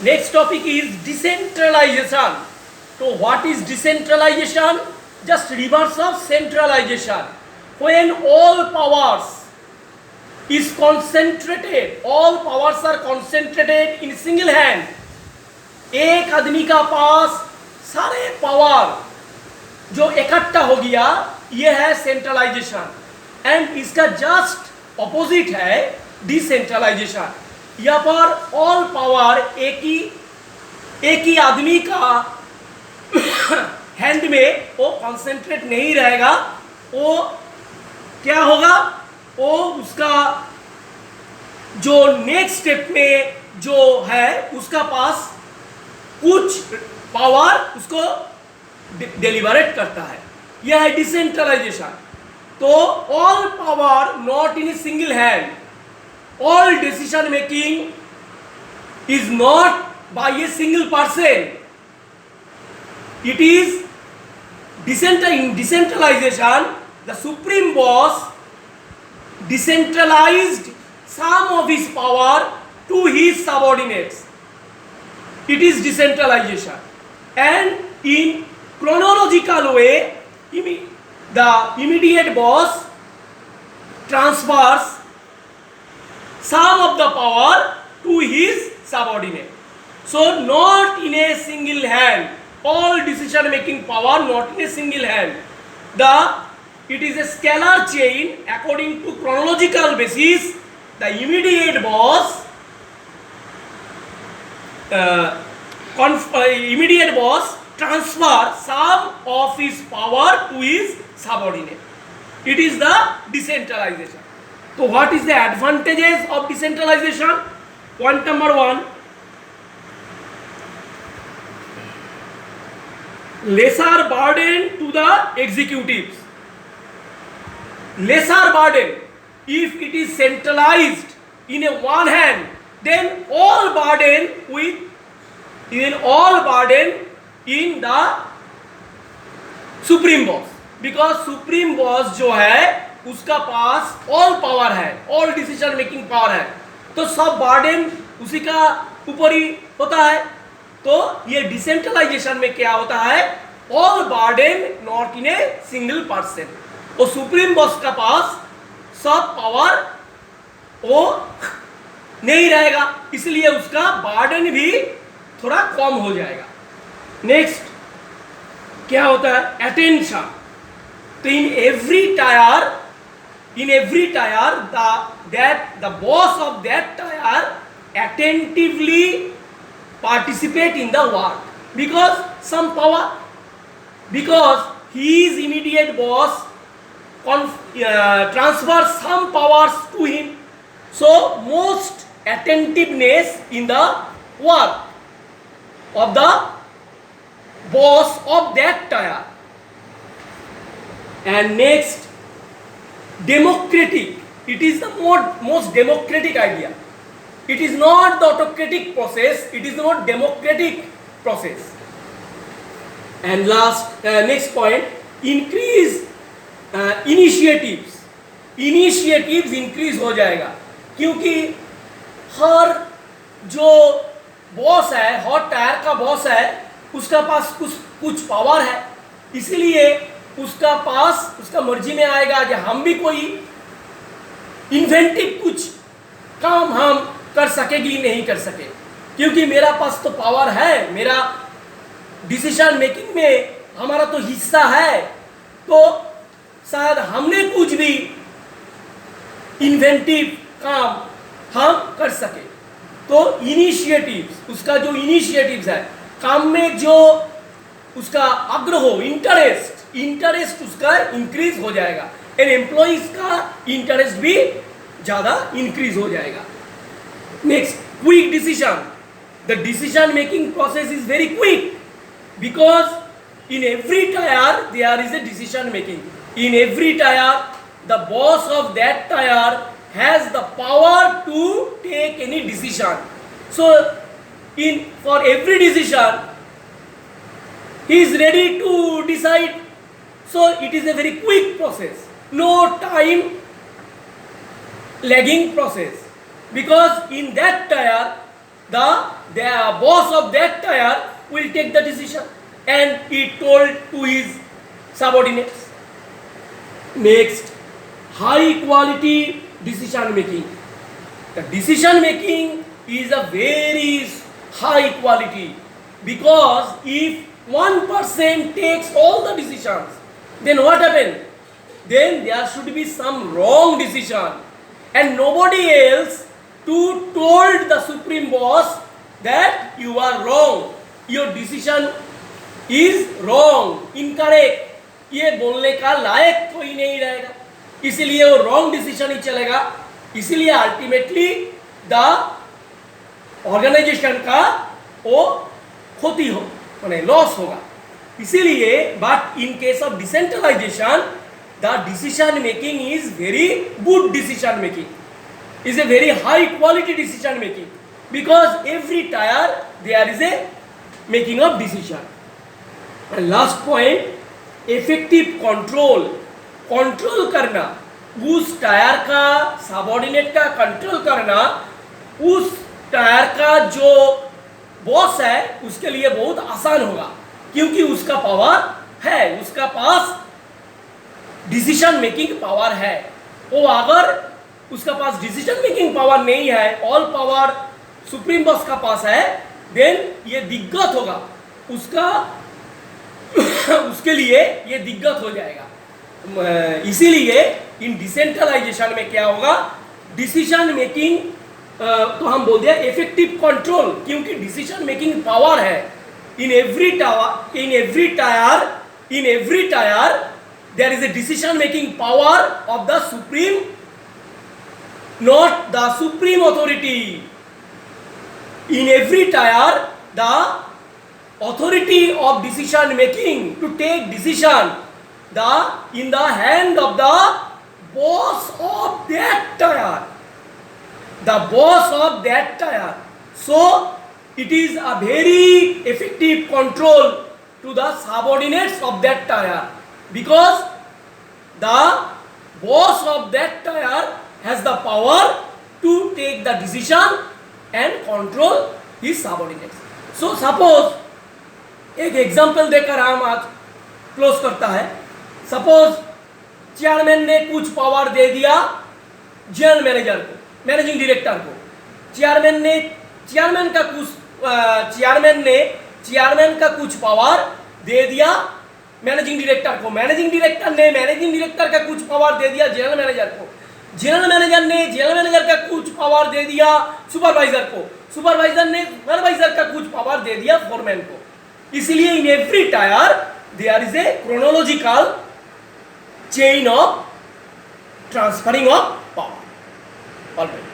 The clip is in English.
Next topic is decentralization. So what is decentralization? Just reverse of centralization. When all powers is concentrated, all powers are concentrated in single hand. एक आदमी का पास सारे power जो इकट्ठा हो गया, ये है सेंट्रलाइजेशन. एंड इसका जस्ट ऑपोजिट है डिसेंट्रलाइजेशन. यहाँ पर ऑल पावर एक ही आदमी का हैंड में वो कॉन्सेंट्रेट नहीं रहेगा. वो क्या होगा, वो उसका जो नेक्स्ट स्टेप में जो है उसका पास कुछ पावर उसको डिलीवरेट करता है. यह है डिसेंट्रलाइजेशन. तो all power not in a single hand. All decision making is not by a single person. It is in decentralization, the supreme boss decentralized some of his power to his subordinates. It is decentralization. And in chronological way, the immediate boss transfers some of the power to his subordinate. So not in a single hand. All decision making power not in a single hand. It is a scalar chain. According to chronological basis, the immediate boss transfer some of his power to his subordinate. It is the decentralization. So what is the advantages of decentralization? Point number 1, lesser burden to the executives. Lesser burden. If it is centralized in a one hand, then all burden in the supreme boss. Because supreme boss जो है उसका पास all power है, all decision making power है, तो सब burden उसी का ऊपर ही होता है. तो ये डिसेंट्रलाइजेशन में क्या होता है, all burden not in a single person. और सुप्रीम बॉस का पास सब पावर वो नहीं रहेगा, इसलिए उसका बर्डन भी थोड़ा कम हो जाएगा. नेक्स्ट क्या होता है, अटेंशन. तो इन every tyre the boss of that tyre attentively participate in the work because his immediate boss transfers some powers to him. So most attentiveness in the work of the boss of that tier. And next, democratic. It is the most democratic idea. It is not the autocratic process, it is not democratic process. And last, next point, increase initiatives. Initiatives increase हो जाएगा, क्योंकि हर जो boss है, हर tyre का boss है, उसका पास कुछ power है, इसलिए उसका पास उसका मर्जी में आएगा कि हम भी कोई इन्वेंटिव कुछ काम हम कर सकेगी नहीं कर सके, क्योंकि मेरा पास तो पावर है, मेरा डिसीजन मेकिंग में हमारा तो हिस्सा है, तो शायद हमने कुछ भी इन्वेंटिव काम हम कर सके. तो इनिशिएटिव्स, उसका जो इनिशिएटिव्स है, काम में जो उसका आग्रह हो, इंटरेस्ट उसका इंक्रीज हो जाएगा. एंड एम्प्लॉइज का इंटरेस्ट भी ज़्यादा इंक्रीज हो जाएगा. Next, quick decision. The decision making process is very quick because in every tier there is a decision making. In every tier, the boss of that tier has the power to take any decision. So, for every decision, he is ready to decide. So, it is a very quick process. No time lagging process. Because in that tier the boss of that tire will take the decision, and he told to his subordinates. Next, high quality decision making. The decision making is a very high quality, because if one person takes all the decisions, then what happens? Then there should be some wrong decision, and nobody else to told the supreme boss that you are wrong, your decision is wrong, incorrect. ये बोलने का लायक कोई नहीं रहेगा, इसीलिए वो wrong decision ही चलेगा, इसीलिए अल्टीमेटली द ऑर्गेनाइजेशन का वो क्षति हो माने लॉस होगा. इसीलिए but in case of decentralization the decision making is very good decision making, is a very high quality decision making, because every tire there is a making of decision. And last point, effective control. Control करना, उस tyre का subordinate का control करना, उस tyre का जो boss है उसके लिए बहुत आसान होगा, क्योंकि उसका पावर है, उसका पास डिसीजन मेकिंग पावर है. वो अगर उसका पास डिसीजन मेकिंग पावर नहीं है, ऑल पावर सुप्रीम बॉस का पास है, देन ये दिक्कत होगा उसका उसके लिए ये दिक्कत हो जाएगा. इसीलिए इन डिसेंट्रलाइजेशन में क्या होगा, डिसीजन मेकिंग तो हम बोल दिया इफेक्टिव कंट्रोल, क्योंकि डिसीजन मेकिंग पावर है. In every tier there is a decision making power of the supreme, not the supreme authority. In every tire, the authority of decision making to take decision in the hand of the boss of that tire. The boss of that tire. So it is a very effective control to the subordinates of that tire, because the boss of that tire has the power to take the decision and control his subordinates. So suppose एक example देकर हम आज close करता है. Suppose chairman ने कुछ power दे दिया general manager को, मैनेजिंग डायरेक्टर को. चेयरमैन का कुछ पावर दे दिया मैनेजिंग डायरेक्टर को, मैनेजिंग डायरेक्टर ने मैनेजिंग डायरेक्टर का कुछ पावर दे दिया जनरल मैनेजर को, जनरल मैनेजर ने जनरल मैनेजर का कुछ पावर दे दिया सुपरवाइजर को, सुपरवाइजर ने सुपरवाइजर का कुछ पावर दे दिया फोरमैन को. इसलिए in every tier there is a chronological chain of transferring of power. Alright.